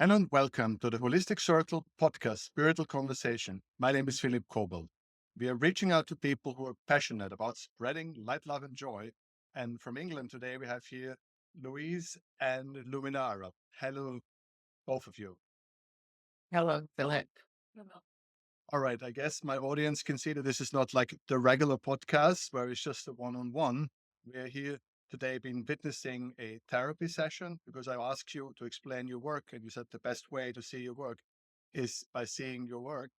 Hello and welcome to the Holistic Circle podcast, Spiritual Conversation. My name is Philipp Kobald. We are reaching out to people who are passionate about spreading light, love, and joy. And from England today, we have here Louise and Luminara. Hello, both of you. Hello, Philip. All right, I guess my audience can see that this is not like the regular podcast where it's just a one-on-one. We are here today been witnessing a therapy session because I asked you to explain your work and you said the best way to see your work is by seeing your work.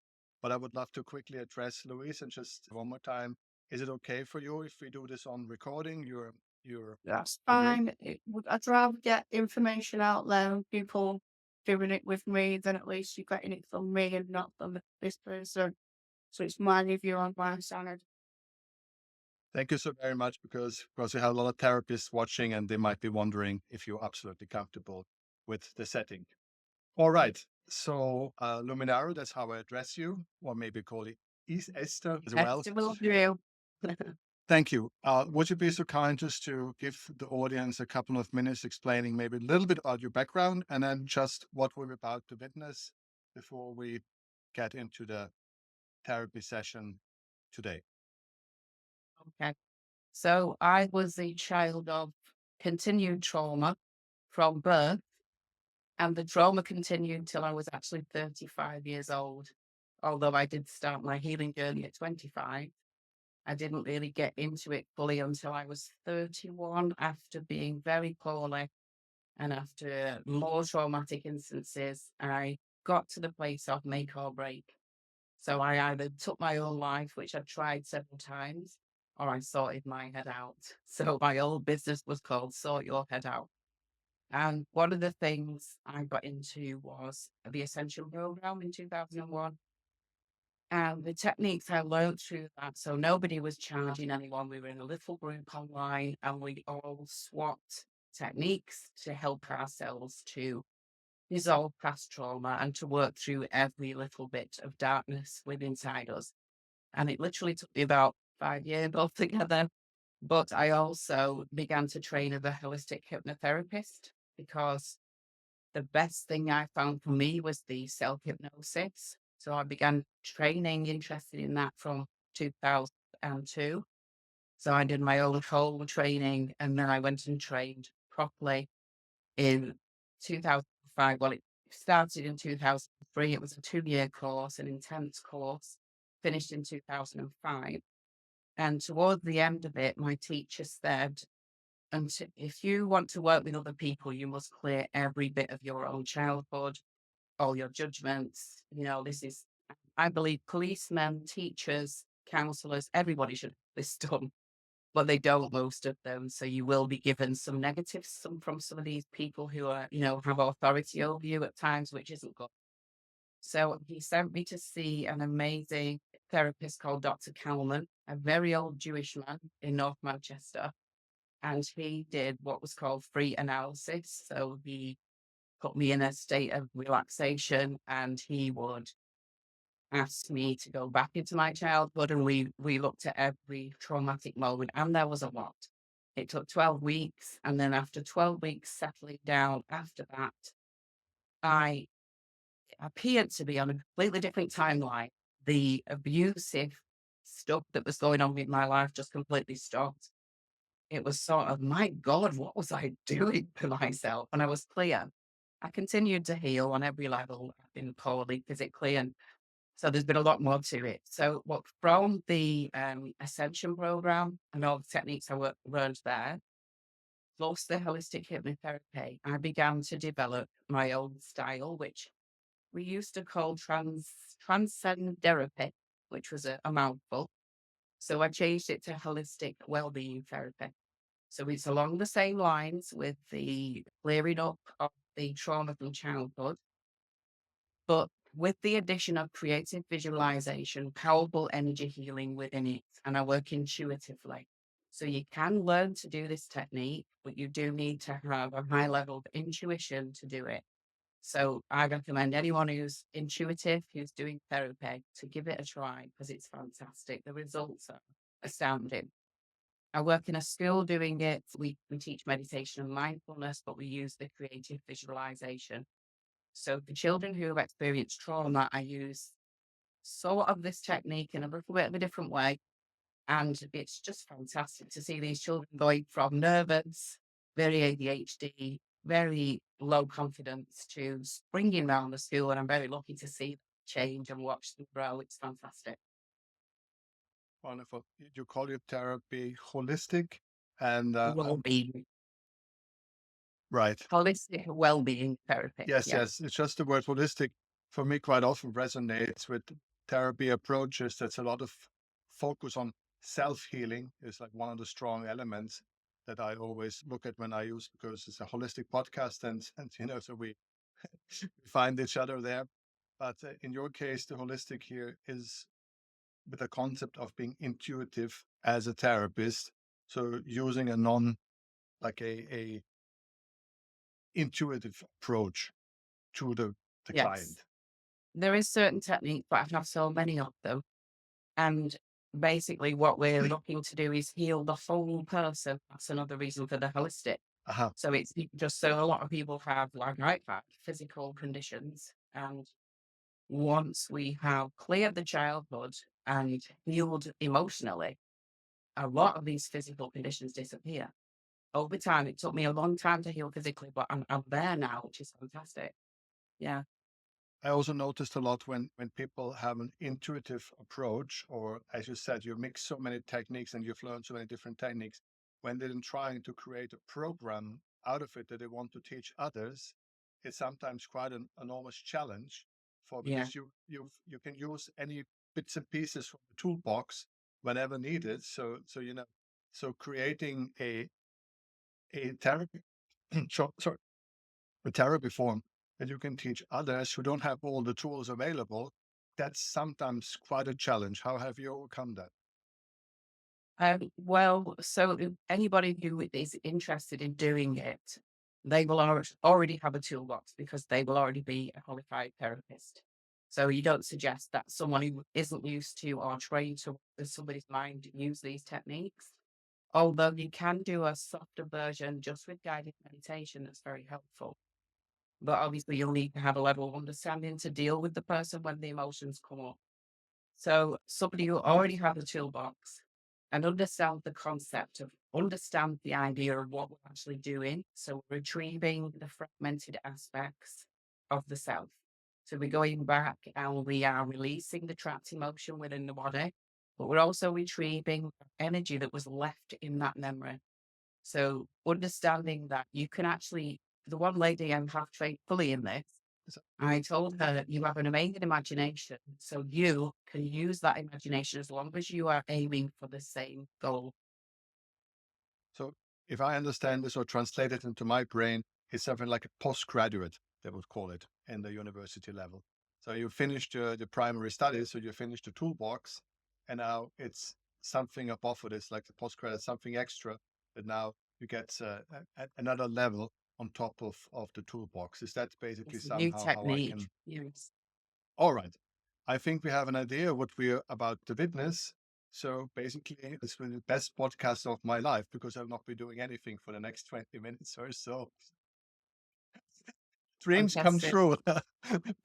But I would love to quickly address Louise and just one more time. Is it okay for you if we do this on recording? You're That's agree? fine. I'd rather get information out there and people doing it with me, then at least you're getting it from me and not from this person. So it's my review on my side. Thank you so very much because we have a lot of therapists watching and they might be wondering if you're absolutely comfortable with the setting. All right. So, Luminaro, that's how I address you, or maybe call it Esther as well. Festival review. Thank you. Would you be so kind just to give the audience a couple of minutes explaining maybe a little bit about your background and then just what we're about to witness before we get into the therapy session today? Okay. So I was a child of continued trauma from birth, and the trauma continued till I was actually 35 years old. Although I did start my healing journey at 25. I didn't really get into it fully until I was 31 after being very poorly and after more traumatic instances. I got to the place of make or break. So I either took my own life, which I've tried several times, or I sorted my head out. So my old business was called Sort Your Head Out. And one of the things I got into was the Essential program in 2001. And the techniques I learned through that, so nobody was charging anyone. We were in a little group online and we all swapped techniques to help ourselves to resolve past trauma and to work through every little bit of darkness within inside us. And it literally took me about 5 years altogether. But I also began to train as a holistic hypnotherapist because the best thing I found for me was the self hypnosis. So I began training, interested in that from 2002. So I did my own whole training and then I went and trained properly in 2005. Well, it started in 2003. It was a 2-year course, an intense course, finished in 2005. And towards the end of it, my teacher said, if you want to work with other people, you must clear every bit of your own childhood, all your judgments. This is, I believe, policemen, teachers, counselors, everybody should have this done, but they don't, most of them. So you will be given some negatives from some of these people who are, have authority over you at times, which isn't good. So he sent me to see an amazing therapist called Dr. Kalman, a very old Jewish man in North Manchester. And he did what was called free analysis. So he put me in a state of relaxation and he would ask me to go back into my childhood and we looked at every traumatic moment and there was a lot. It took 12 weeks and then after 12 weeks settling down after that, I appeared to be on a completely different timeline. The abusive stuff that was going on with my life just completely stopped. It was sort of, my God, what was I doing to myself? And I was clear. I continued to heal on every level. I've been poorly physically, and so there's been a lot more to it. So, what from the Ascension program and all the techniques I learned there, plus the holistic hypnotherapy, I began to develop my own style, which we used to call transcend therapy, which was a mouthful. So I changed it to holistic well-being therapy. So it's along the same lines with the clearing up of the trauma from childhood, but with the addition of creative visualization, powerful energy healing within it, and I work intuitively. So you can learn to do this technique, but you do need to have a high level of intuition to do it. So I recommend anyone who's intuitive, who's doing therapy, to give it a try because it's fantastic. The results are astounding. I work in a school doing it. We teach meditation and mindfulness, but we use the creative visualization. So for children who have experienced trauma, I use sort of this technique in a little bit of a different way. And it's just fantastic to see these children going from nervous, very ADHD, very low confidence to springing around the school. And I'm very lucky to see that change and watch them grow. It's fantastic. Wonderful. You call your therapy holistic, and Well-being, right. holistic well-being therapy. Yes, Yeah. yes. It's just the word holistic for me quite often resonates with therapy approaches. That's a lot of focus on self-healing is like one of the strong elements that I always look at when I use, because it's a holistic podcast, and so we find each other there. But in your case, the holistic here is with the concept of being intuitive as a therapist. So using a non like a intuitive approach to the Yes. client. There is certain technique, but I have so many of them. And basically what we're looking to do is heal the whole person. That's another reason for the holistic. Aha. So it's just so a lot of people have, like I've had, physical conditions. And once we have cleared the childhood and healed emotionally, a lot of these physical conditions disappear. Over time, it took me a long time to heal physically, but I'm there now, which is fantastic. Yeah. I also noticed a lot when people have an intuitive approach, or as you said, you mix so many techniques and you've learned so many different techniques. When they're then trying to create a program out of it that they want to teach others, it's sometimes quite an enormous challenge for, Yeah. because you can use any bits and pieces from the toolbox whenever needed. So creating a therapy sorry, a therapy form that you can teach others who don't have all the tools available, that's sometimes quite a challenge. How have you overcome that? Well, so if anybody who is interested in doing it, they will already have a toolbox because they will already be a qualified therapist. So you don't suggest that someone who isn't used to or trained to somebody's mind use these techniques. Although you can do a softer version just with guided meditation, that's very helpful. But obviously, you'll need to have a level of understanding to deal with the person when the emotions come up. So somebody who already has a toolbox and understand the concept of understand the idea of what we're actually doing. So retrieving the fragmented aspects of the self. So we're going back and we are releasing the trapped emotion within the body, but we're also retrieving energy that was left in that memory. So understanding that you can actually, the one lady I'm half trained fully in this, So, I told her that you have an amazing imagination. So you can use that imagination as long as you are aiming for the same goal. so if I understand this or translate it into my brain, it's something like a postgraduate, they would call it in the university level. So you finished the primary studies, so you finished the toolbox, and now it's something above it. It's like the postgraduate, something extra, but now you get another level on top of the toolbox. Is that basically It's a new somehow how I technique. can? Yes. All right. I think we have an idea what we're about to witness. So basically, it's been the best podcast of my life because I'll not be doing anything for the next 20 minutes or so. Dreams come Fantastic. true.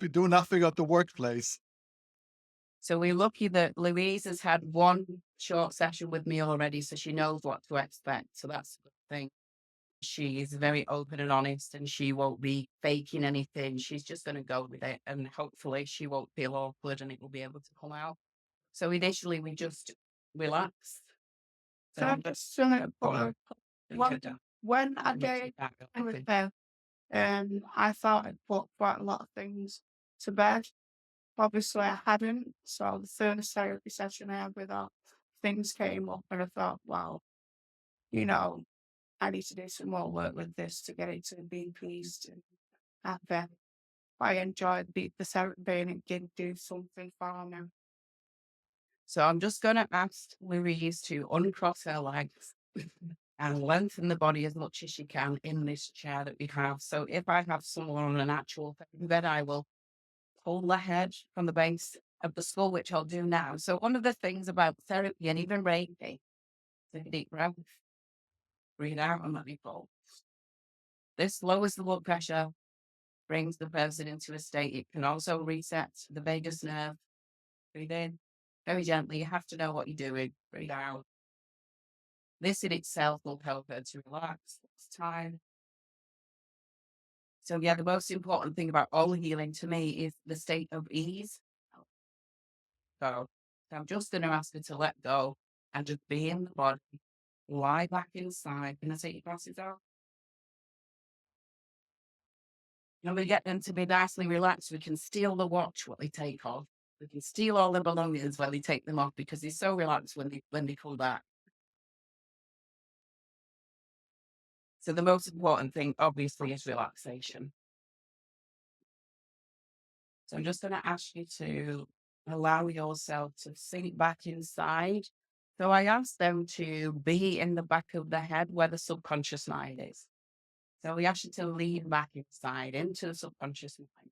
We do nothing at the workplace. So we're lucky that Louise has had one short session with me already, so she knows what to expect. So that's a good thing. She is very open and honest and she won't be faking anything. She's just going to go with it. And hopefully she won't feel awkward and it will be able to come out. So initially we just relax. So I just when, when I did with her, I thought I'd put quite a lot of things to bed. Obviously, I hadn't. So the first therapy session I had with her, things came up, and I thought, wow, you know, I need to do some more work with this to get it to be pleased and happy. I enjoyed the therapy, and it did do something for me. So I'm just going to ask Louise to uncross her legs and lengthen the body as much as she can in this chair that we have. So if I have someone on an actual bed, I will pull the head from the base of the skull, which I'll do now. So one of the things about therapy and even Reiki, take a deep breath, breathe out and let me go. This lowers the blood pressure, brings the person into a state. It can also reset the vagus nerve. Breathe in very gently. You have to know what you're doing. Breathe out. This in itself will help her to relax. It's time. So yeah, the most important thing about all healing to me is the state of ease. So I'm just going to ask her to let go and just be in the body, lie back inside. Can I take your glasses off? And we get them to be nicely relaxed. We can steal the watch what they take off. We can steal all the belongings when they take them off because they're so relaxed when they come back. So the most important thing, obviously, is relaxation. So I'm just going to ask you to allow yourself to sink back inside. So I asked them to be in the back of the head where the subconscious mind is. So we ask you to lean back inside into the subconscious mind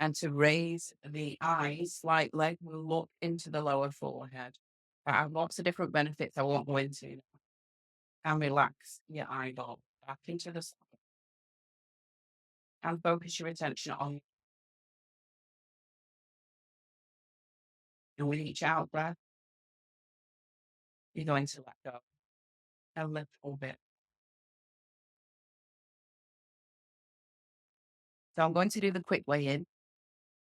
and to raise the eyes slightly. We'll look into the lower forehead. I have lots of different benefits I won't go into now. And relax your eyeball back into the socket. And focus your attention on. And with each out breath, you're going to let go a little bit. So I'm going to do the quick way in.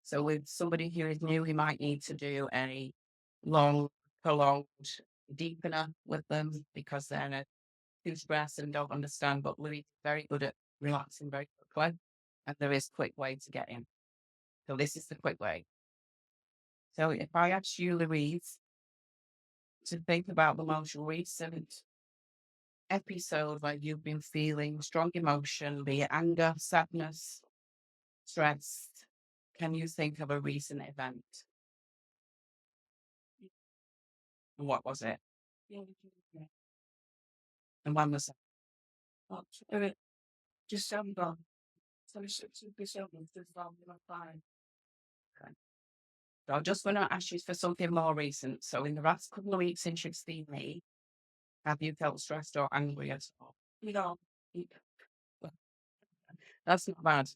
So with somebody who is new, we might need to do a long, prolonged deepener with them because they're too stressed and don't understand. But Louise is very good at relaxing very quickly. And there is a quick way to get in. So this is the quick way. So if I ask you, Louise, to think about the most recent episode where you've been feeling strong emotion, be it anger, sadness, stress, can you think of a recent event? And what was it? And when was it? December. So December 2005. Okay. So I'm just going to ask you for something more recent. So in the last couple of weeks since you've seen me, have you felt stressed or angry at all? No. That's not bad.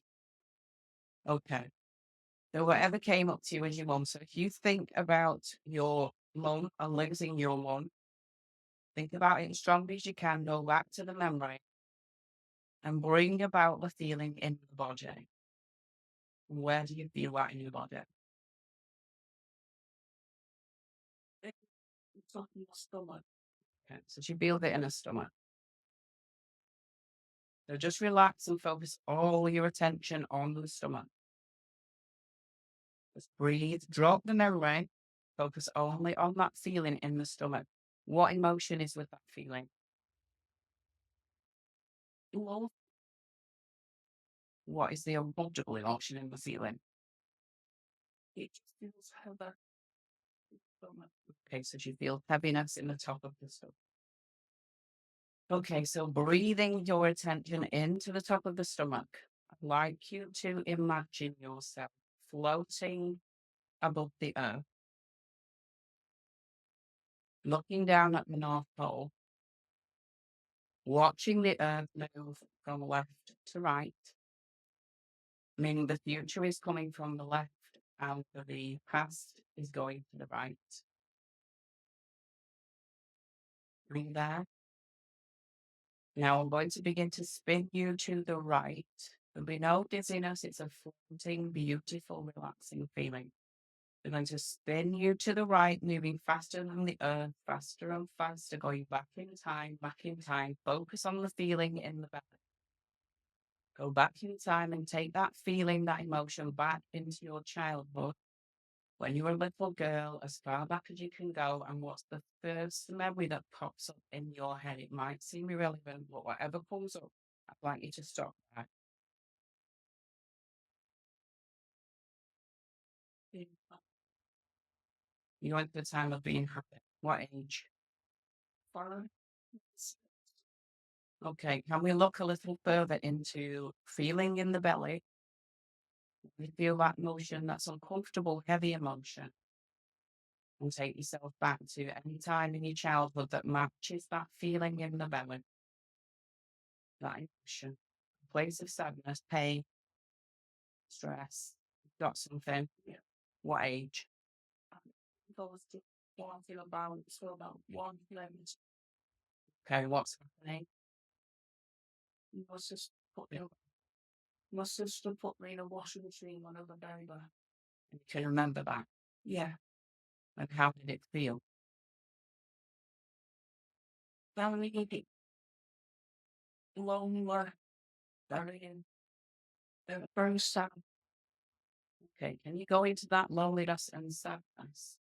Okay. So whatever came up to you as your mum. So if you think about your mum and losing your mum, think about it as strongly as you can, go back to the memory and bring about the feeling in the body. Where do you feel that in your body? It's up in your stomach. Okay, so she feels it in her stomach. So just relax and focus all your attention on the stomach. Just breathe, drop the memory, focus only on that feeling in the stomach. What emotion is with that feeling? Love. What is the uncomfortable emotion in the feeling? It just feels heavy. Okay, so you feel heaviness in the top of the stomach. Okay, so breathing your attention into the top of the stomach. I'd like you to imagine yourself floating above the earth, looking down at the North Pole, watching the earth move from left to right, meaning the future is coming from the left and the past is going to the right. Breathe there. Now I'm going to begin to spin you to the right. There'll be no dizziness. It's a floating, beautiful, relaxing feeling. I'm going to spin you to the right, moving faster than the earth, faster and faster, going back in time, back in time. Focus on the feeling in the belly. Go back in time and take that feeling, that emotion back into your childhood. When you were a little girl, as far back as you can go, and what's the first memory that pops up in your head? It might seem irrelevant, but whatever comes up, I'd like you to stop there. You went through the time of being happy. What age? 4. Okay, can we look a little further into feeling in the belly? You feel that emotion, that's uncomfortable, heavy emotion. And take yourself back to any time in your childhood that matches that feeling in the belly. That emotion, place of sadness, pain, stress, got something. What age? Goes to wanting about so about 1 kilometer. Okay, what's happening? My sister put me my sister put me in a washing machine when I was a baby. And you can remember that. Yeah. And how did it feel? Very lonely, very very sad. Okay, can you go into that loneliness and sadness?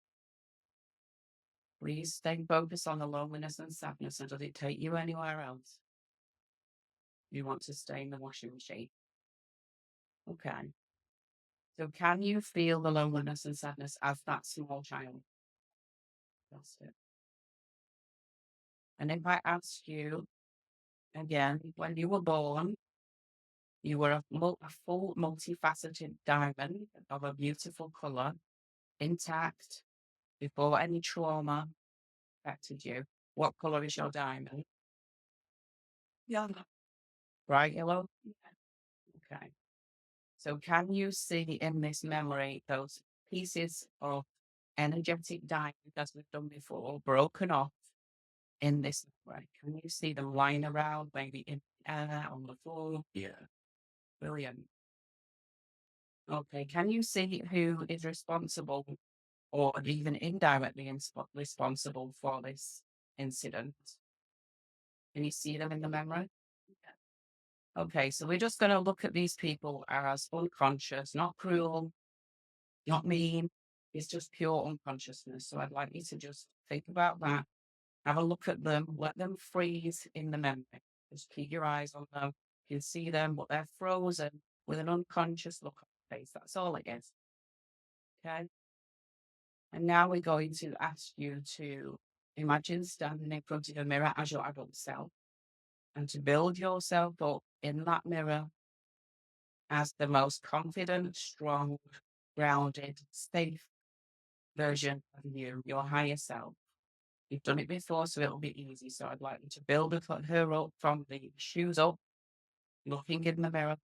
Please stay focused on the loneliness and sadness, and does it take you anywhere else? You want to stay in the washing machine. Okay. So can you feel the loneliness and sadness as that small child? That's it. And if I ask you again, when you were born, you were a full, multifaceted diamond of a beautiful color, intact, before any trauma affected you. What color is your diamond? Yeah. Bright yellow? Okay. So can you see in this memory those pieces of energetic diamond, as we've done before, broken off in this memory? Can you see them lying around, maybe in the air, on the floor? Yeah. Brilliant. Okay. Can you see who is responsible or even indirectly responsible for this incident? Can you see them in the memory? Okay, so we're just going to look at these people as unconscious, not cruel, not mean. It's just pure unconsciousness. So I'd like you to just think about that, have a look at them, let them freeze in the memory. Just keep your eyes on them. You can see them, but they're frozen with an unconscious look on the face. That's all it is. Okay. And now we're going to ask you to imagine standing in front of a mirror as your adult self and to build yourself up in that mirror as the most confident, strong, grounded, safe version of you, your higher self. You've done it before, so it'll be easy. So I'd like you to build her up from the shoes up, looking in the mirror.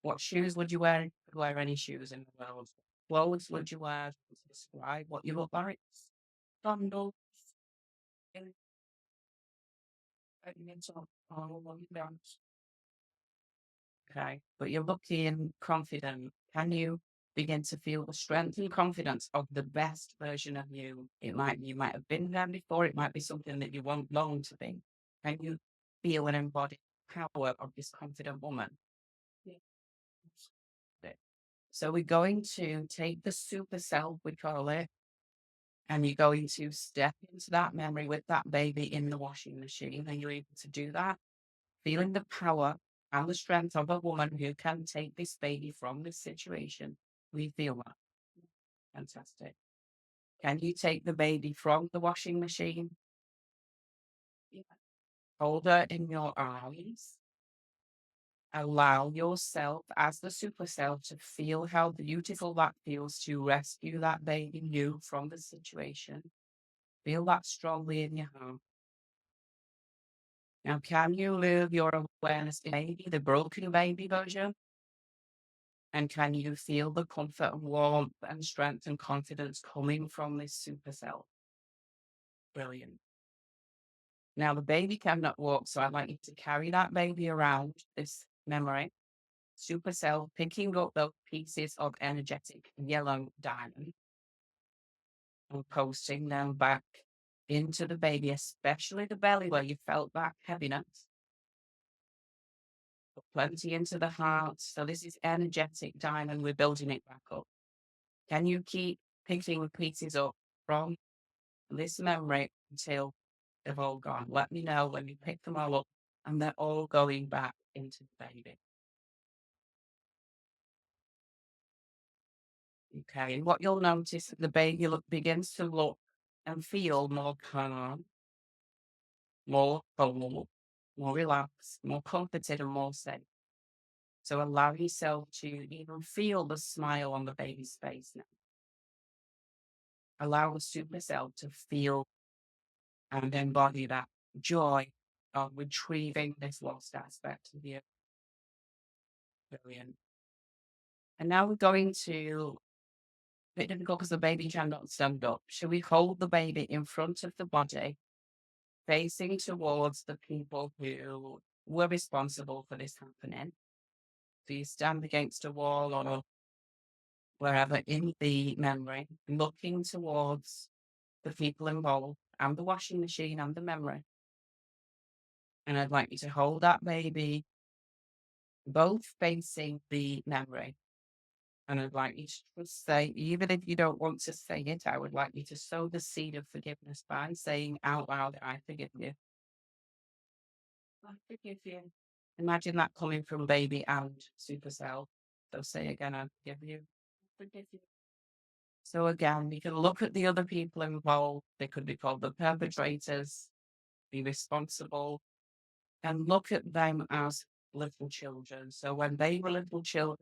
What shoes would you wear if you could wear any shoes in the world? Clothes would you wear to describe what you look like? Sandals. Okay, but you're looking confident. Can you begin to feel the strength and confidence of the best version of you? You might have been there before. It might be something that you want long to be. Can you feel and embody the power of this confident woman? Yeah. So we're going to take the super self, we call it, and you're going to step into that memory with that baby in the washing machine, and you're able to do that, feeling the power and the strength of a woman who can take this baby from this situation. We feel that. Fantastic. Can you take the baby from the washing machine? Yeah. Hold her in your arms. Allow yourself as the super self to feel how beautiful that feels to rescue that baby you from the situation. Feel that strongly in your heart. Now, can you move your awareness to baby, the broken baby version? And can you feel the comfort and warmth and strength and confidence coming from this super self? Brilliant. Now, the baby cannot walk, so I'd like you to carry that baby around this memory. Super self, picking up those pieces of energetic yellow diamond and posting them back into the baby, especially the belly where you felt that heaviness. Put plenty into the heart. So this is energetic diamond. We're building it back up. Can you keep picking pieces up from this memory until they've all gone? Let me know when you pick them all up and they're all going back into the baby. Okay, and what you'll notice, the baby begins to look and feel more calm, more calm, more relaxed, more comforted, and more safe. So allow yourself to even feel the smile on the baby's face now. Allow the super self to feel and embody that joy of retrieving this lost aspect of you. Brilliant. And now we're going to, a bit difficult because the baby cannot stand up. Should we hold the baby in front of the body, facing towards the people who were responsible for this happening? So you stand against a wall or wherever in the memory, looking towards the people involved and the washing machine and the memory. And I'd like you to hold that baby both facing the memory. And I'd like you to just say, even if you don't want to say it, I would like you to sow the seed of forgiveness by saying out loud, I forgive you. I forgive you. Imagine that coming from baby and supercell. So say again, I forgive you. I forgive you. So again, you can look at the other people involved. They could be called the perpetrators, be responsible, and look at them as little children. So when they were little children,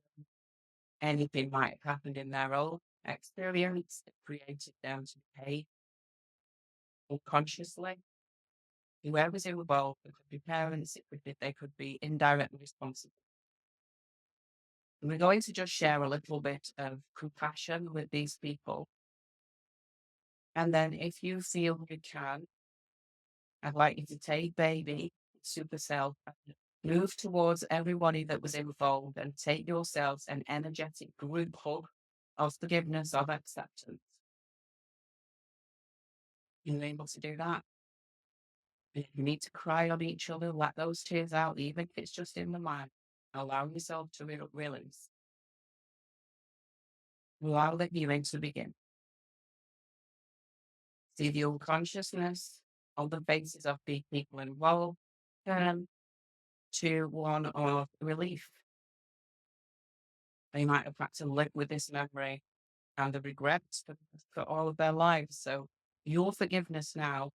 anything might have happened in their own experience that created them to behave unconsciously. Whoever's involved, it could be parents, it could be, they could be indirectly responsible. And we're going to just share a little bit of compassion with these people. And then if you feel you can, I'd like you to take baby, supercell, and move towards everybody that was involved and take yourselves an energetic group hug of forgiveness, of acceptance. You're able to do that. If you need to cry on each other, let those tears out, even if it's just in the mind. Allow yourself to release. Allow the healing to begin. See the unconsciousness on the faces of the people involved, turn to one of relief. They might have had to live with this memory and the regrets for all of their lives. So your forgiveness now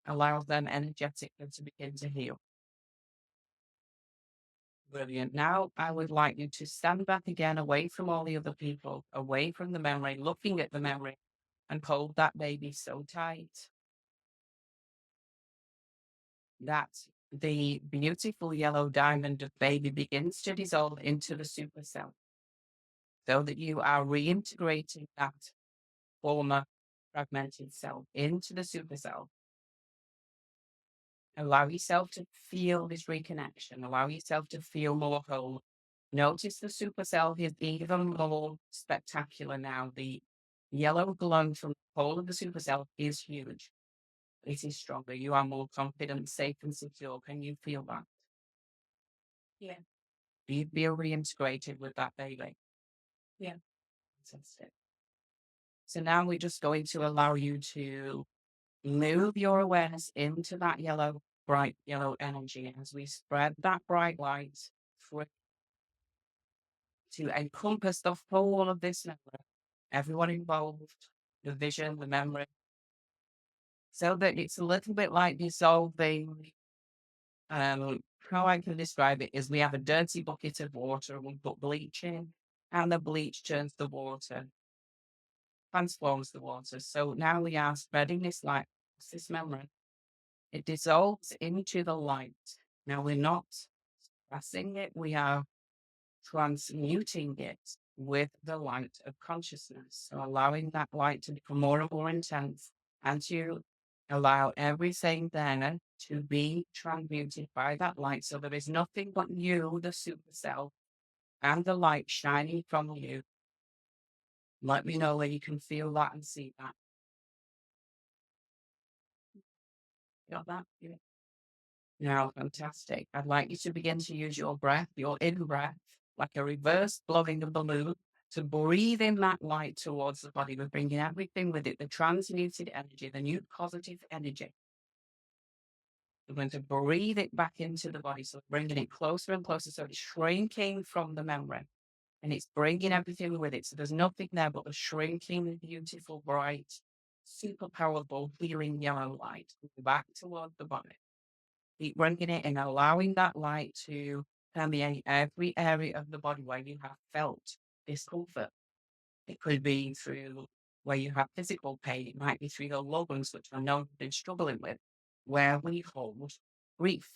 allows them energetically to begin to heal. Brilliant. Now I would like you to stand back again, away from all the other people, away from the memory, looking at the memory, and hold that baby so tight that the beautiful yellow diamond of baby begins to dissolve into the supercell, so that you are reintegrating that former fragmented cell into the supercell. Allow yourself to feel this reconnection. Allow yourself to feel more whole. Notice the supercell is even more spectacular now. The yellow glow from the whole of the supercell is huge. It is stronger. You are more confident, safe, and secure. Can you feel that? Yeah. You feel reintegrated with that baby. Yeah. Fantastic. So now we're just going to allow you to move your awareness into that yellow, bright yellow energy as we spread that bright light through to encompass the whole of this memory, everyone involved, the vision, the memory, so that it's a little bit like dissolving. How I can describe it is we have a dirty bucket of water and we put bleach in, and the bleach turns the water, transforms the water. So now we are spreading this light, this memory. It dissolves into the light. Now we're not suppressing it, we are transmuting it with the light of consciousness. So allowing that light to become more and more intense and to allow everything then to be transmuted by that light. So there is nothing but you, the supercell, and the light shining from you. Let me know where you can feel that and see that. Got that? Yeah. Now, fantastic. I'd like you to begin to use your breath, your in breath, like a reverse blowing of the balloon, to breathe in that light towards the body. We're bringing everything with it, the transmuted energy, the new positive energy. We're going to breathe it back into the body. So bringing it closer and closer. So it's shrinking from the membrane and it's bringing everything with it. So there's nothing there but a shrinking, beautiful, bright, super powerful, healing yellow light back towards the body. Keep bringing it and allowing that light to permeate every area of the body where you have felt discomfort. It could be through where you have physical pain. It might be through your loved ones, which I know you've been struggling with, where we hold grief.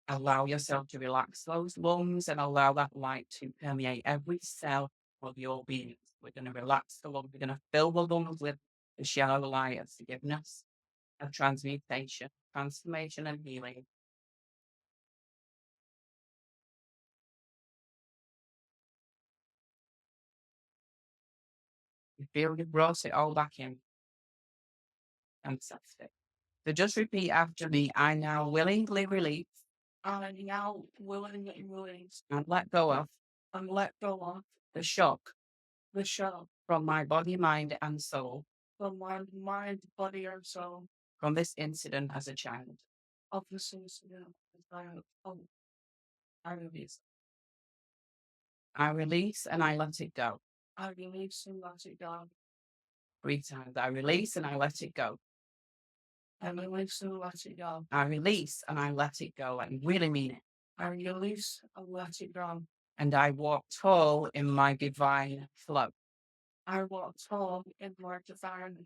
Allow yourself to relax those lungs and allow that light to permeate every cell of your being. We're going to relax the lungs. We're going to fill the lungs with the shallow light of forgiveness, of transmutation, transformation, and healing. You feel you brought it all back in. Fantastic. So just repeat after me. I now willingly release. I now willingly release And let go of and let go of the shock the shock from my body, mind, and soul from my mind, body, and soul from this incident as a child. of this incident. I release. I release and I let it go. I release and let it go. 3 times. I release and I let it go. I release and let it go. I release and I let it go. I really mean it. I release and let it go. And I walk tall in my divine flow. I walk tall in my divine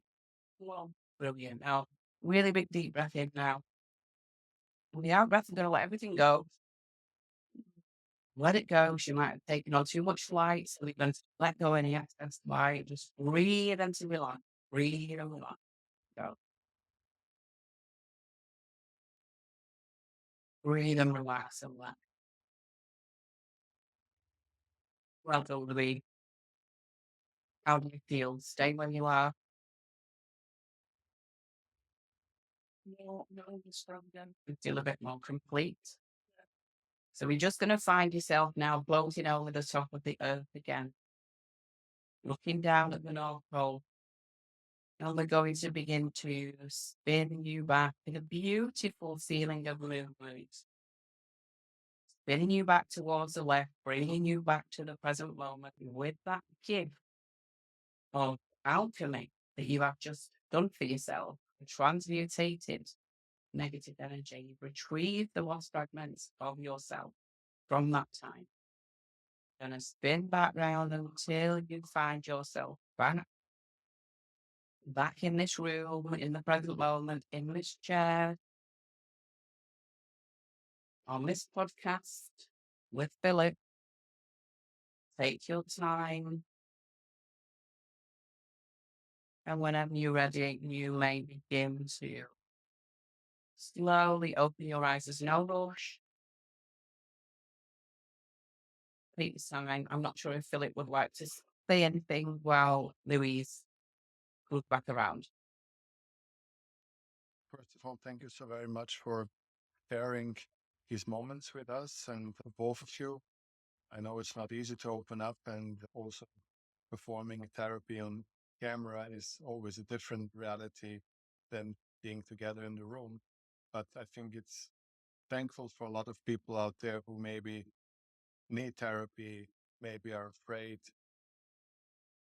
flow. Brilliant. Now, really big deep breath in now. On the out breath, I'm going to let everything go. Let it go. She might have taken on too much flight, so we're going to let go any excess flight. Just breathe and to relax. Breathe and relax. Go. Breathe and relax and let. Well done, Louise. How do you feel? Stay where you are. No, understanding. You feel a bit more complete. So we're just going to find yourself now floating over the top of the earth again, looking down at the North Pole. And we're going to begin to spin you back in a beautiful feeling of movement. Spinning you back towards the left, bringing you back to the present moment with that gift of alchemy that you have just done for yourself, transmutated negative energy. You've retrieved the lost fragments of yourself from that time. You're going to spin back round until you find yourself back in this room, in the present moment, in this chair, on this podcast with Philip. Take your time. And whenever you're ready, you may begin to slowly open your eyes. There's no rush. Take your time. I'm not sure if Philip would like to say anything while Louise goes back around. First of all, thank you so very much for sharing these moments with us and for both of you. I know it's not easy to open up, and also performing therapy on camera is always a different reality than being together in the room. But I think it's thankful for a lot of people out there who maybe need therapy, maybe are afraid,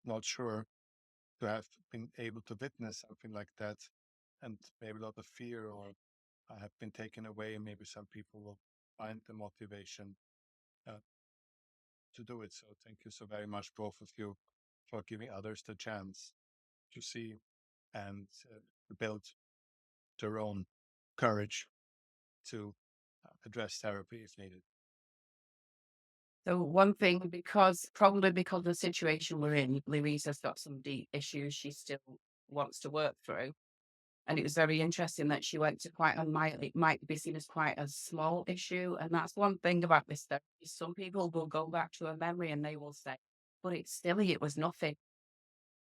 not sure, to have been able to witness something like that, and maybe a lot of fear or have been taken away. And maybe some people will find the motivation uh, to do it. So thank you so very much, both of you, for giving others the chance to see and build their own courage to address therapy if needed. So one thing, probably because of the situation we're in, Louise has got some deep issues she still wants to work through. And it was very interesting that she went to it might be seen as quite a small issue. And that's one thing about this therapy. Some people will go back to a memory and they will say, but it's silly, it was nothing.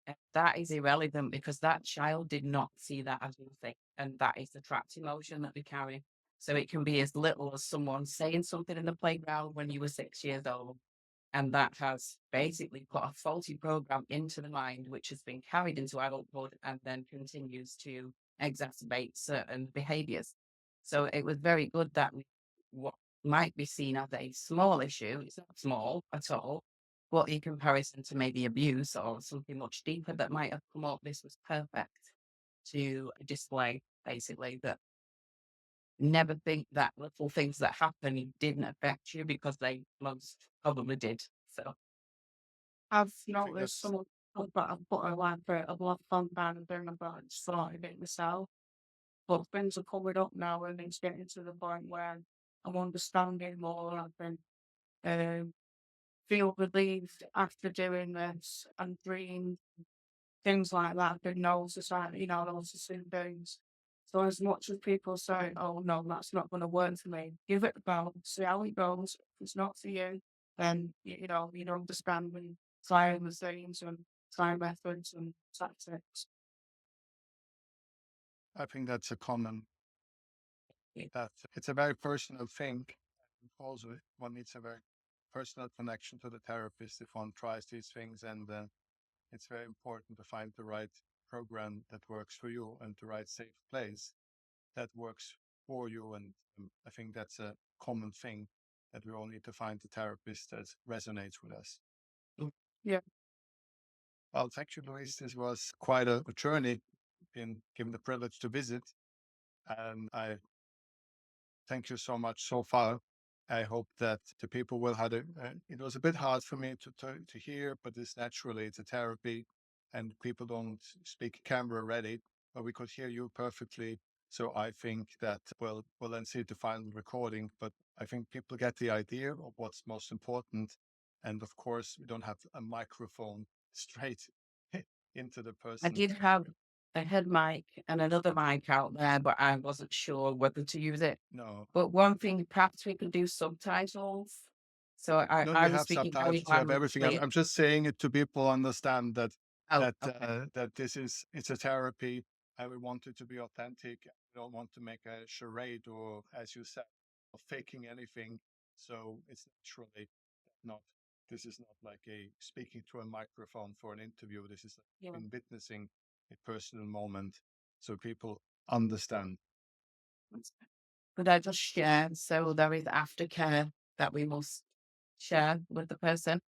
And that is irrelevant because that child did not see that as nothing. And that is the trapped emotion that we carry. So it can be as little as someone saying something in the playground when you were 6 years old. And that has basically put a faulty program into the mind, which has been carried into adulthood and then continues to exacerbate certain behaviors. So it was very good that what might be seen as a small issue, it's not small at all, but in comparison to maybe abuse or something much deeper that might have come up, this was perfect to display basically that never think that little things that happen didn't affect you because they most probably did. So I've I think noticed that's I've put a like a lot fun band and been about started it myself. But things are coming up now and it's getting to the point where I'm understanding more. I've been feel relieved after doing this and dream things like that. I've been noticed, like, noticing things. So as much as people say, "Oh no, that's not going to work for me," give it a go, see how it goes. If it's not for you, then you don't understand when trying the things and trying methods and tactics. I think that's a common, Yeah. that it's a very personal thing. Also, one needs a very personal connection to the therapist if one tries these things, and it's very important to find the right program that works for you and the right safe place that works for you. And I think that's a common thing, that we all need to find the therapist that resonates with us. Yeah. Well, thank you, Louise. This was quite a journey in given the privilege to visit. And I thank you so much so far. I hope that the people will have it. It was a bit hard for me to hear, but it's naturally, it's a therapy and people don't speak camera ready, but we could hear you perfectly. So I think that we'll then see the final recording, but I think people get the idea of what's most important. And of course, we don't have a microphone straight into the I person. did have a head mic and another mic out there, but I wasn't sure whether to use it. No, But one thing, perhaps we could do subtitles. So no, I you was have speaking very subtitles, you have loud and everything. clear. I'm just saying it to people understand that Oh, okay. that it's a therapy, and we want it to be authentic. We don't want to make a charade or, as you said, or faking anything. So it's naturally not. This is not like a speaking to a microphone for an interview. This is Yeah. in witnessing a personal moment, so people understand. Could I just share? So there is aftercare that we must share with the person.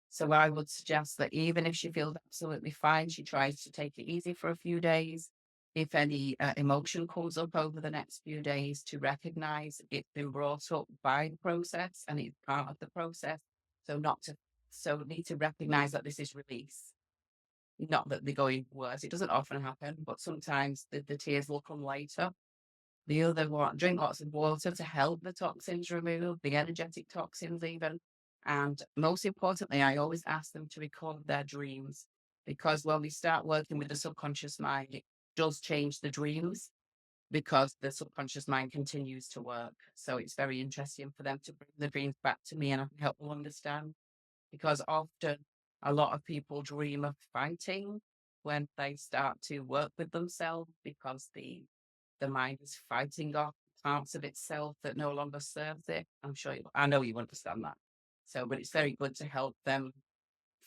So I would suggest that even if she feels absolutely fine, she tries to take it easy for a few days. If any emotion comes up over the next few days, to recognize it's been brought up by the process and it's part of the process. So not to, so need to recognize that this is release. Not that they're going worse. It doesn't often happen, but sometimes the tears will come later. The other one, drink lots of water to help the toxins remove, the energetic toxins even. And most importantly, I always ask them to record their dreams, because when we start working with the subconscious mind, it does change the dreams because the subconscious mind continues to work. So it's very interesting for them to bring the dreams back to me and I can help them understand, because often a lot of people dream of fighting when they start to work with themselves, because the mind is fighting off parts of itself that no longer serves it. I know you understand that. So, but it's very good to help them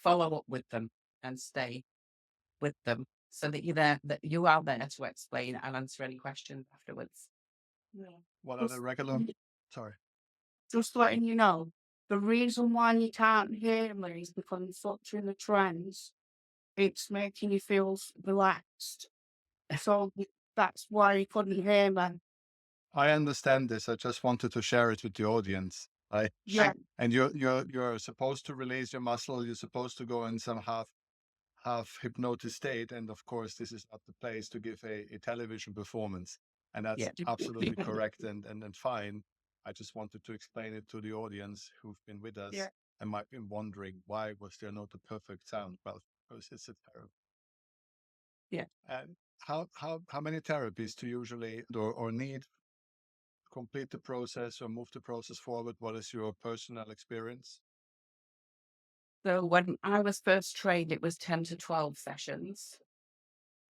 follow up with them and stay with them, so that that you are there to explain and answer any questions afterwards. Yeah. What are the Just, regular? Sorry. just letting you know, the reason why you can't hear me is because I'm such in the trance. It's making you feel relaxed. So that's why you couldn't hear me. I understand this. I just wanted to share it with the audience. Right? Yeah. And you're supposed to release your muscle. You're supposed to go in some half hypnotic state. And of course, this is not the place to give a television performance. And that's Yeah. absolutely correct and fine. I just wanted to explain it to the audience who've been with us Yeah. and might be wondering, why was there not a perfect sound? Well, because it's a therapy. Yeah. And how many therapies do you usually or need to complete the process or move the process forward? What is your personal experience? So when I was first trained, it was 10 to 12 sessions.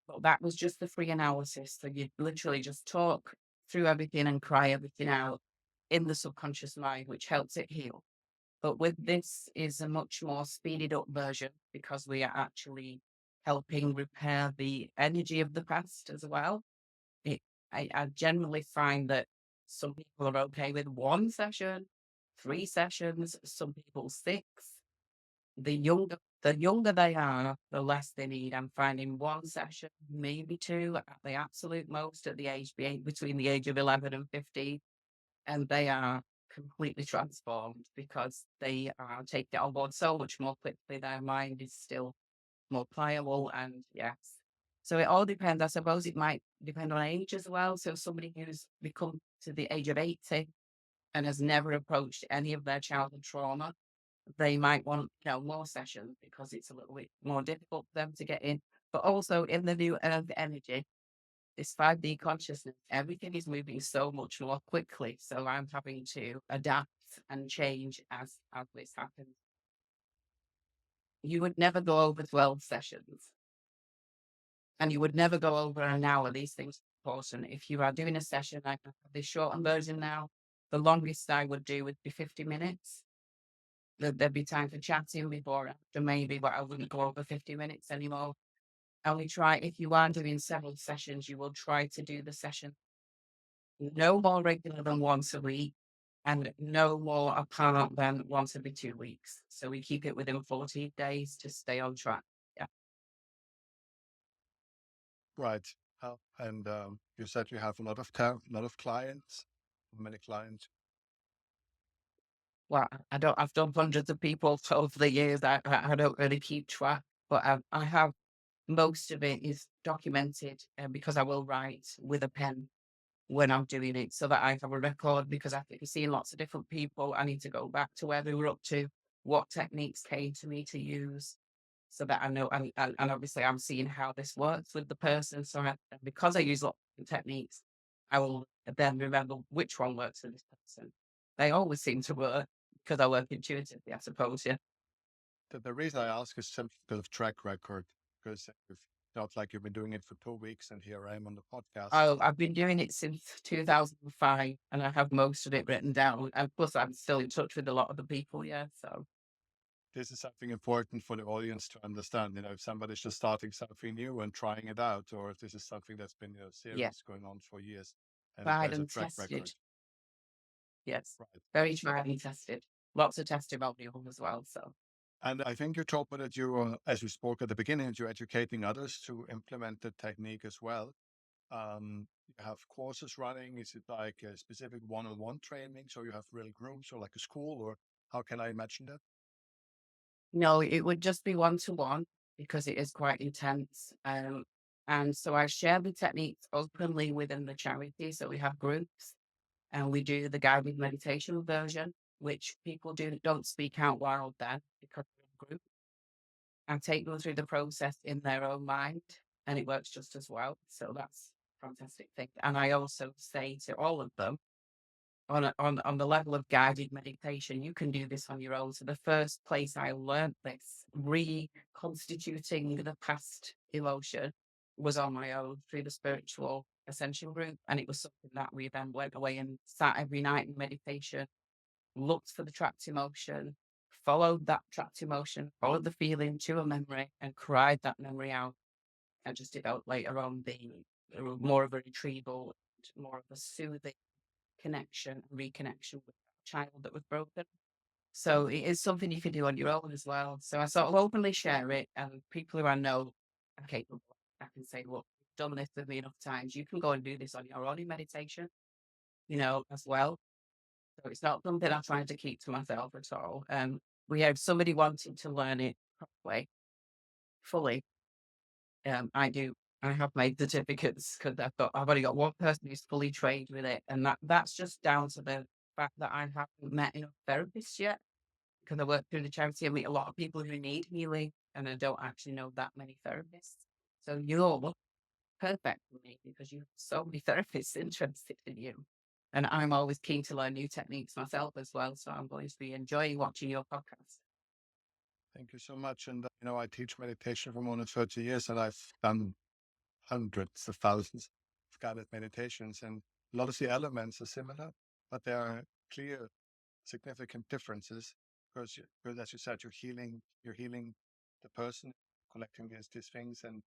But that was just the free analysis. So you literally just talk through everything and cry everything out in the subconscious mind, which helps it heal. But with this is a much more speeded up version, because we are actually helping repair the energy of the past as well. It, I generally find that some people are okay with one session, 3 sessions, some people 6. The younger they are, the less they need. I'm finding one session, maybe two at the absolute most at the age between the age of 11 and 15, and they are completely transformed because they are taking it on board so much more quickly. Their mind is still more pliable, and yes. So it all depends. I suppose it might depend on age as well. So somebody who's become to the age of 80 and has never approached any of their childhood trauma, they might want, more sessions because it's a little bit more difficult for them to get in. But also in the new earth energy, this 5D consciousness, everything is moving so much more quickly. So I'm having to adapt and change as this happens. You would never go over 12 sessions, and you would never go over an hour. These things are important. If you are doing a session, I have this shortened version now. The longest I would do would be 50 minutes. There'd be time for chatting before, after maybe, but I wouldn't go over 50 minutes anymore. Only try, if you are doing several sessions, you will try to do the session no more regular than once a week and no more apart than once every 2 weeks. So we keep it within 14 days to stay on track. Yeah. Right. And you said you have a lot of clients. Many clients. Well, I've done hundreds of people over the years. I don't really keep track, but I have most of it is documented because I will write with a pen when I'm doing it so that I have a record, because after seeing lots of different people, I need to go back to where they were up to, what techniques came to me to use so that I know, and obviously I'm seeing how this works with the person. So because I use lots of techniques, I will then remember which one works for this person. They always seem to work because I work intuitively, I suppose. Yeah. The reason I ask is simply because of track record, because it's not like you've been doing it for 2 weeks and here I am on the podcast. Oh, I've been doing it since 2005 and I have most of it written down. And plus, I'm still in touch with a lot of the people. Yeah. So, This is something important for the audience to understand. If somebody's just starting something new and trying it out, or if this is something that's been yeah, serious going on for years, and tried there's a and track record. tested. Yes. Right. Very tried and tested. Lots of testimonials as well. So, And I think you told me that you, as we spoke at the beginning, that you're educating others to implement the technique as well. You have courses running. Is it like a specific one-on-one training? So you have real groups or like a school, or how can I imagine that? no, it would just be one to one because it is quite intense. And so I share the techniques openly within the charity. So we have groups and we do the guided meditation version, which people don't speak out loud then because we're in a group, and take them through the process in their own mind. And it works just as well. So that's a fantastic thing. And I also say to all of them, on the level of guided meditation, you can do this on your own. So the first place I learned this, reconstituting the past emotion, was on my own through the spiritual ascension group. And it was something that we then went away and sat every night in meditation, looked for the trapped emotion, followed that trapped emotion, followed the feeling to a memory and cried that memory out. And just developed later on the more of a retrieval, more of a soothing connection and reconnection with that child that was broken. So it is something you can do on your own as well. So I sort of openly share it, and people who I know are capable, I can say, look, you've done this with me enough times. You can go and do this on your own in meditation, as well. So it's not something I'm trying to keep to myself at all. We had somebody wanting to learn it properly, fully. I do. I have made certificates because I've only got one person who's fully trained with it, and that's just down to the fact that I haven't met enough therapists yet. Because I work through the charity, I meet a lot of people who need healing, and I don't actually know that many therapists. So you're perfect for me because you have so many therapists interested in you, and I'm always keen to learn new techniques myself as well. So I'm going to be enjoying watching your podcast. Thank you so much. And I teach meditation for more than 30 years, and I've done hundreds of thousands of guided meditations, and a lot of the elements are similar, but there are clear, significant differences because as you said, you're healing the person, collecting these things, and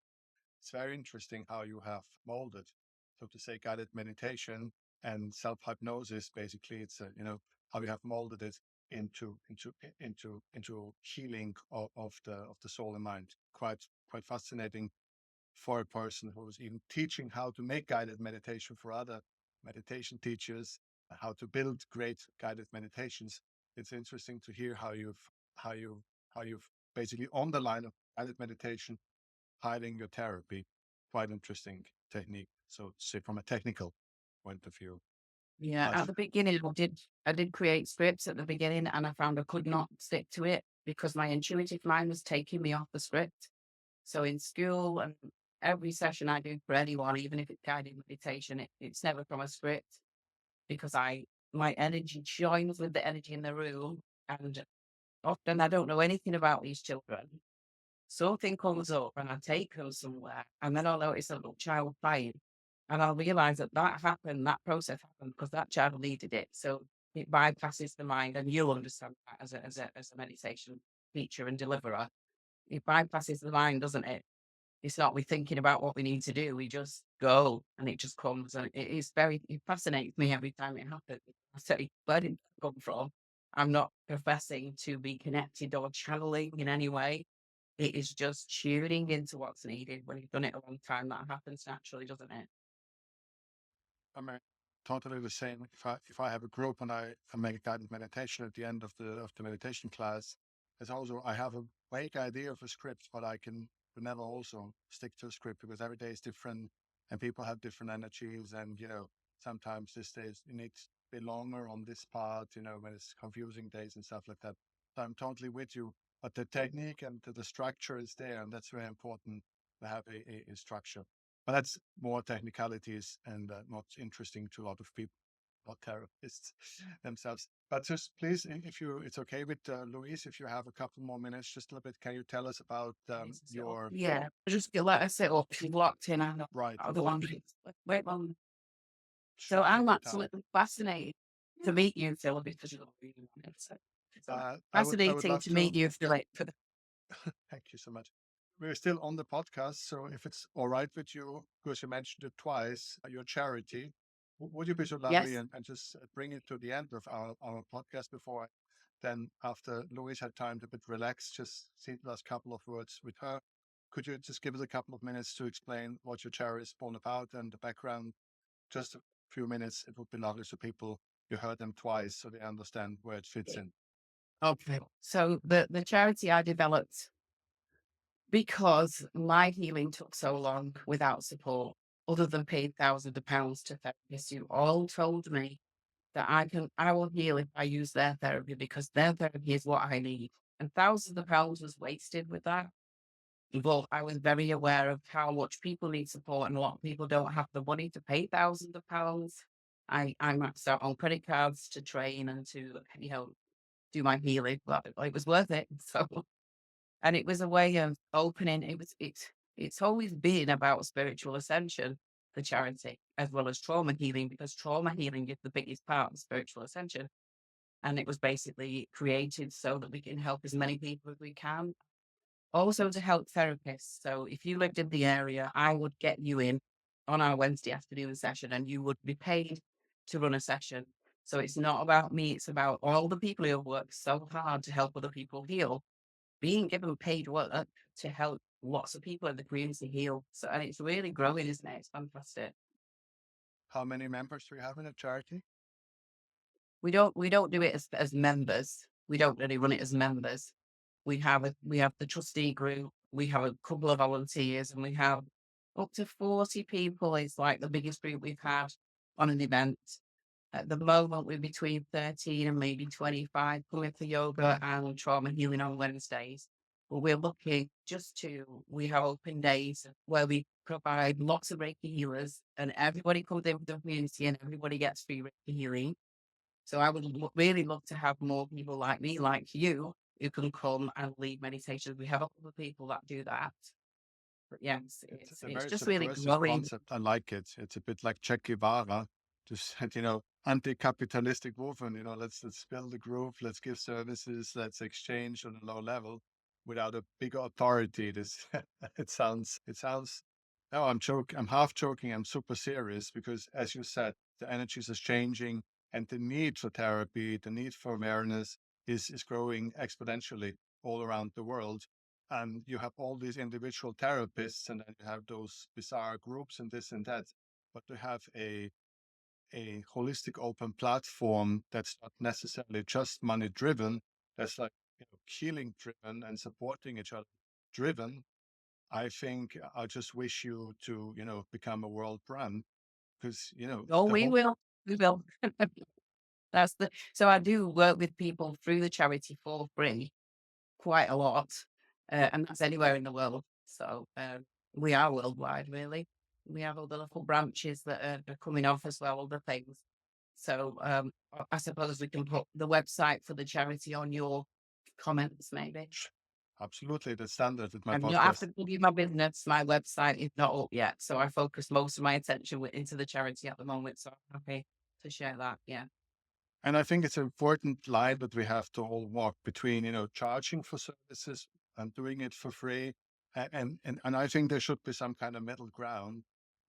it's very interesting how you have molded, so to say, guided meditation and self hypnosis. Basically, it's how you have molded it into healing of the soul and mind. Quite fascinating for a person who is even teaching how to make guided meditation for other meditation teachers, how to build great guided meditations. It's interesting to hear how you how you've basically on the line of guided meditation hiding your therapy. Quite interesting technique. So say from a technical point of view. Yeah, But at the beginning, I did create scripts at the beginning, and I found I could not stick to it because my intuitive mind was taking me off the script. So in school and every session I do for anyone, even if it's guided meditation, it's never from a script because my energy joins with the energy in the room, and often I don't know anything about these children. Something comes up and I take them somewhere, and then I'll notice a little child crying, and I'll realize that that process happened because that child needed it. So it bypasses the mind, and you'll understand that as a meditation teacher and deliverer. It bypasses the mind, doesn't it? It's not we thinking about what we need to do. We just go, and it just comes, and it fascinates me every time it happens. I say, where did that come from? I'm not professing to be connected or channeling in any way. It is just tuning into what's needed. When you've done it a long time, that happens naturally, doesn't it? I mean, totally the same. If I have a group and I make a guided meditation at the end of the meditation class, it's also I have a vague idea of a script, but I can never also stick to a script because every day is different and people have different energies, and sometimes this days you need to be longer on this part, when it's confusing days and stuff like that. So I'm totally with you. But the technique and the structure is there, and that's very important to have a structure. But that's more technicalities and not interesting to a lot of people, not therapists themselves. But just please, it's okay with Louise, if you have a couple more minutes, just a little bit, can you tell us about your Yeah, just let her sit up. She's locked in. I know. right? The one. Wait one. So Sure, take I'm your time. absolutely fascinated to meet you, Philip, because you're really wanted. So I would fascinating love to to. meet you, Philip. Thank you so much. We're still on the podcast, so if it's all right with you, because you mentioned it twice, your charity, would you be so lovely Yes. and just bring it to the end of our podcast before then after Louise had time to bit relax, just say the last couple of words with her. Could you just give us a couple of minutes to explain what your charity is born about and the background? Just a few minutes. It would be lovely so people you heard them twice so they understand where it fits in. Okay. So the charity I developed because my healing took so long without support, other than paying thousands of pounds to therapists who all told me that I will heal if I use their therapy because their therapy is what I need. And thousands of pounds was wasted with that. But I was very aware of how much people need support and a lot of people don't have the money to pay thousands of pounds. I maxed out on credit cards to train and to, do my healing, but it was worth it. So, and it was a way of opening, it's always been about spiritual ascension, the charity, as well as trauma healing, because trauma healing is the biggest part of spiritual ascension. And it was basically created so that we can help as many people as we can. Also to help therapists. So if you lived in the area, I would get you in on our Wednesday afternoon session and you would be paid to run a session. So it's not about me, it's about all the people who have worked so hard to help other people heal, being given paid work to help lots of people in the community heal. So, and it's really growing, isn't it? It's fantastic. How many members do you have in a charity? We don't do it as members. We don't really run it as members. We have the trustee group, we have a couple of volunteers, and we have up to 40 people. It's like the biggest group we've had on an event. At the moment, we're between 13 and maybe 25 coming for yoga and trauma healing on Wednesdays. But we're looking we have open days where we provide lots of Reiki healers and everybody comes in with the community and everybody gets free Reiki healing. So I would really love to have more people like me, like you, who can come and lead meditations. We have a couple of people that do that. But yes, It's a it's very just really subversive growing. concept. I like it. It's a bit like Che Guevara, just anti-capitalistic movement. Let's build a group, let's give services, let's exchange on a low level without a bigger authority. This it sounds. No, I'm joking. I'm half joking. I'm super serious because, as you said, the energies is changing, and the need for therapy, the need for awareness is growing exponentially all around the world, and you have all these individual therapists and then you have those bizarre groups and this and that, but to have a holistic open platform that's not necessarily just money driven, that's like healing driven and supporting each other driven. I think I just wish you to become a world brand because Oh, the we whole will. We will. So I do work with people through the charity for free quite a lot, and that's anywhere in the world. So we are worldwide, really. We have other little branches that are coming off as well, other things. So I suppose we can put the website for the charity on your comments, maybe. Absolutely, the standard with my I'm not podcast. after building my business. My website is not up yet, so I focus most of my attention into the charity at the moment. So I'm happy to share that. Yeah. And I think it's an important line that we have to all walk between, charging for services and doing it for free. And I think there should be some kind of middle ground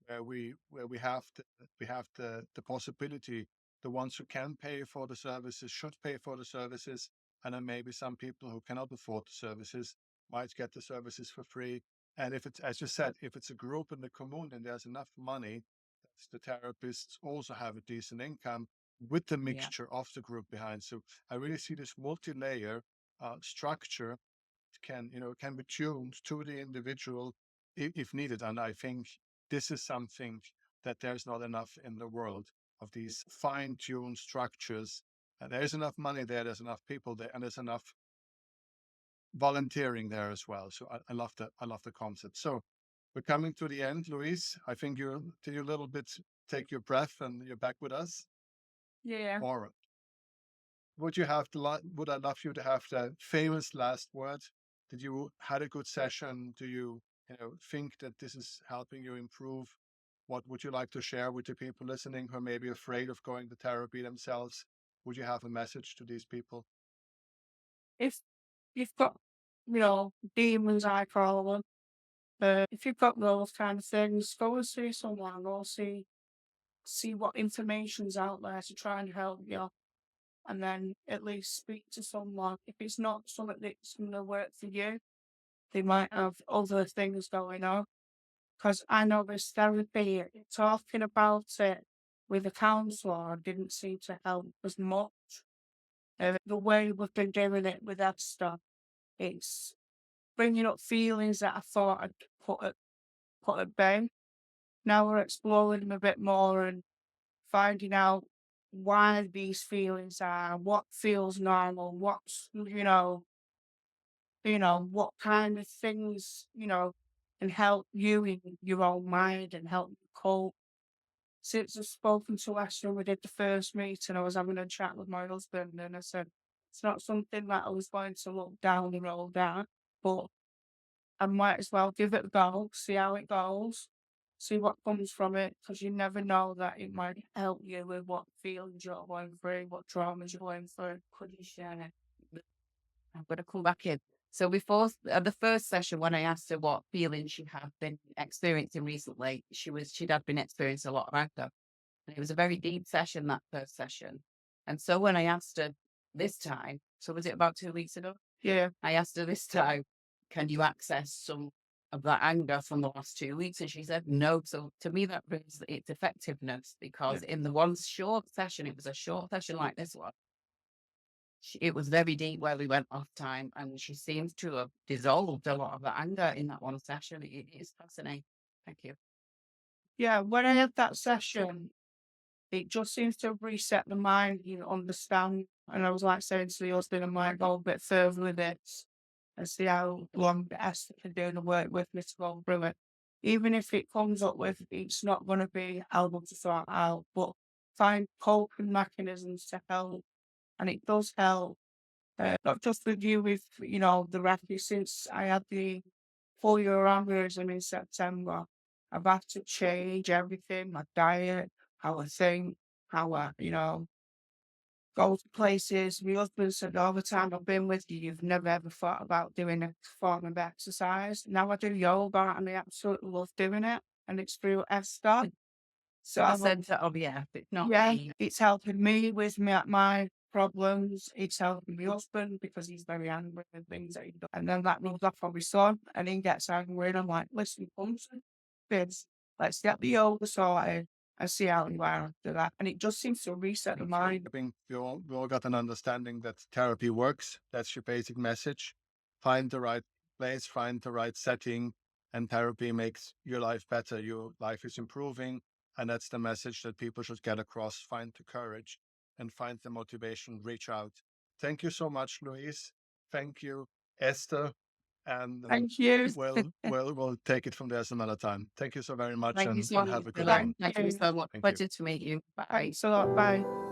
where we have the possibility, the ones who can pay for the services should pay for the services. And then maybe some people who cannot afford the services might get the services for free. And if it's, as you said, if it's a group in the commune and there's enough money, the therapists also have a decent income with the Yeah. mixture of the group behind. So I really see this multi-layer structure can be tuned to the individual if needed. And I think this is something that there's not enough in the world of these fine-tuned structures. There's enough money there, there's enough people there, and there's enough volunteering there as well. So I love the concept. So we're coming to the end, Louise. I think you a little bit take your breath and you're back with us. Yeah. Or would I love you to have the famous last word? Did you had a good session? Do you think that this is helping you improve? What would you like to share with the people listening who are maybe afraid of going to therapy themselves? Would you have a message to these people? If you've got, demons, I call them, if you've got those kind of things, go and see someone, go see what information's out there to try and help you, and then at least speak to someone. If it's not something that's going to work for you, they might have other things going on. Because I know this therapy, talking about it with a counsellor didn't seem to help as much. The way we've been doing it with Esther, it's bringing up feelings that I thought I'd put at bay. Now we're exploring them a bit more and finding out why these feelings are, what feels normal, what's, what kind of things, can help you in your own mind and help you cope. Since I've spoken to Esther and we did the first meeting, I was having a chat with my husband and I said, it's not something that I was going to look down the road at, but I might as well give it a go, see how it goes, see what comes from it, because you never know that it might help you with what feelings you're going through, what traumas you're going through. Could you share it? I'm going to come back in. So before the first session, when I asked her what feelings she had been experiencing recently, she'd had been experiencing a lot of anger. And it was a very deep session, that first session. And so when I asked her this time, so was it about 2 weeks ago? Yeah. I asked her this time, can you access some of that anger from the last 2 weeks? And she said no. So to me, that proves its effectiveness, because in the one short session, it was a short session like this one, it was very deep where we went off time, and she seems to have dissolved a lot of the anger in that one session. It is fascinating. Thank you. Yeah, when I had that session, it just seems to reset the mind, understand. And I was like saying to the husband, I might go a bit further with it and see how long Esther can do the work with me to go through it. Even if it comes up with, it's not going to be able to sort out, but find coping mechanisms to help. And it does help, not just with you, with, the refuge. Since I had the 4-year aneurysm in September, I've had to change everything, my diet, how I think, how I, go to places. My husband said all the time I've been with you, you've never ever thought about doing a form of exercise. Now I do yoga and I absolutely love doing it. And it's through Esther. So I said, it's not me. it's helping me with my problems. It's helping my husband because he's very angry with things that he does. And then that rubs off on my son and he gets angry and I'm like, listen, come to kids, let's get the yoga sorted and see how you are after that. And it just seems to reset the mind. I think we all got an understanding that therapy works. That's your basic message. Find the right place, find the right setting, and therapy makes your life better. Your life is improving. And that's the message that people should get across. Find the courage and find the motivation, reach out. Thank you so much, Louise. Thank you, Esther. And Thank you. we'll take it from there some other time. Thank you so very much, Thank you and so much, have a good Philip. one. Thank you so much. Thank you. Pleasure to meet you. Bye. Thanks a lot. Bye.